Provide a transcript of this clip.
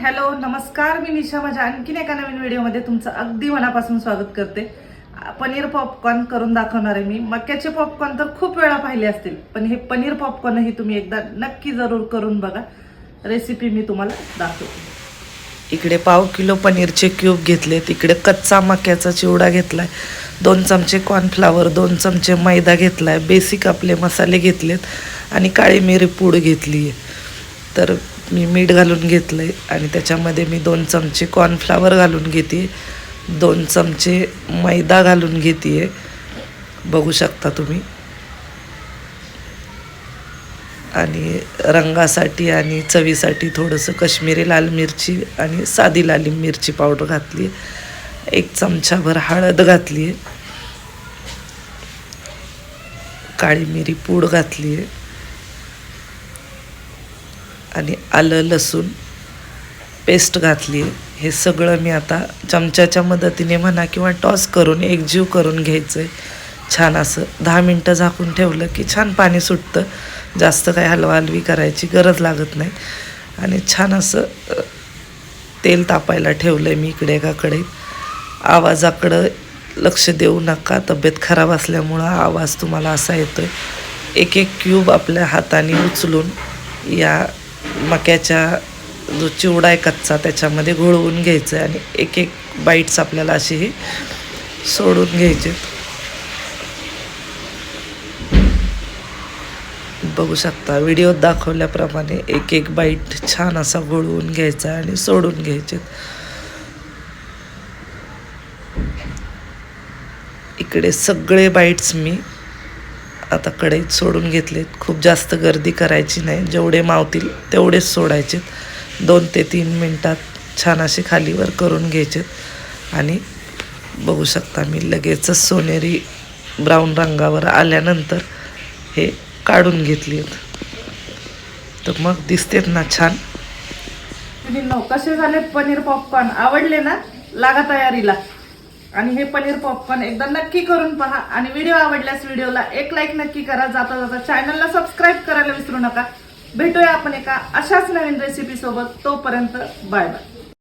Hello नमस्कार, मी निशा माझ्या आणखीन एका नवीन व्हिडिओमध्ये तुमचं अगदी मनापासून स्वागत करते। पनीर पॉपकॉर्न करून दाखवणार आहे मी। मक्याचे पॉपकॉर्न तर खूप वेळा पाहिले असतील, पण हे पनीर पॉपकॉर्न ही तुम्ही एकदा नक्की जरूर करून बघा। रेसिपी मी तुम्हाला दाखवते। इकडे पाव किलो पनीरचे क्यूब घेतलेत, इकडे कच्चा मक्याचा चिवडा घेतलाय, 2 चमचे कॉर्नफ्लावर, 2 चमचे मैदा घेतलाय, बेसिक आपले मसाले घेतलेत आणि काळी मिरी पूड घेतली आहे। तर मी मीठ घालून घेतलंय आणि त्याच्यामध्ये मी 2 चमचे कॉर्नफ्लावर घालून घेते, 2 चमचे मैदा घालून घेते, बघू शकता तुम्ही। आणि रंगासाठी आणि चवीसाठी थोडंसं काश्मीरी लाल मिरची आणि साधी लाल मिरची पावडर घातली, 1 चमचाभर हळद घातली आहे, काळी मिरी पूड घातली आहे आणि आलं लसूण पेस्ट घातली आहे। हे सगळं मी आता चमच्याच्या मदतीने म्हणा किंवा टॉस करून एकजीव करून घ्यायचं आहे। छान असं 10 मिनटं झाकून ठेवलं की छान पाणी सुटतं, जास्त काही हलवाहलवी करायची गरज लागत नाही। आणि छान असं तेल तापायला ठेवलं आहे मी इकडे एका कढईत। आवाजाकडं लक्ष देऊ नका, तब्येत खराब असल्यामुळं आवाज तुम्हाला असा येतो आहे। एक एक क्यूब आपल्या हाताने उचलून या मक्याच्या जो चिवडा आहे कच्चा त्याच्यामध्ये घोळवून घ्यायचं आहे आणि एक एक बाईट्स आपल्याला असे सोडून घ्यायचे। बघू शकता व्हिडिओत दाखवल्याप्रमाणे एक एक बाईट छान असा घोळवून घ्यायचा आणि सोडून घ्यायचे। इकडे सगळे बाईट्स मी आता कढईत सोडून घेतलेत। खूप जास्त गर्दी करायची नाही, जेवढे मावतील तेवढेच सोडायचे। 2 ते 3 मिनटात छान असे खालीवर करून घ्यायचे आणि बघू शकता मी लगेचच सोनेरी ब्राऊन रंगावर आल्यानंतर हे काढून घेतली। तर मग दिसतेत ना छान। कसे झाले पनीर पॉपकॉर्न? आवडले ना? लागा तयारीला। आणि हे पनीर पॉपकॉर्न एकदा नक्की करून पहा आणि व्हिडिओ आवडल्यास व्हिडिओला एक लाईक नक्की करा। जाता जाता चॅनलला सबस्क्राईब करायला विसरू नका। भेटूया आपण एका अशाच नवीन रेसिपी सोबत। तोपर्यंत बाय बाय।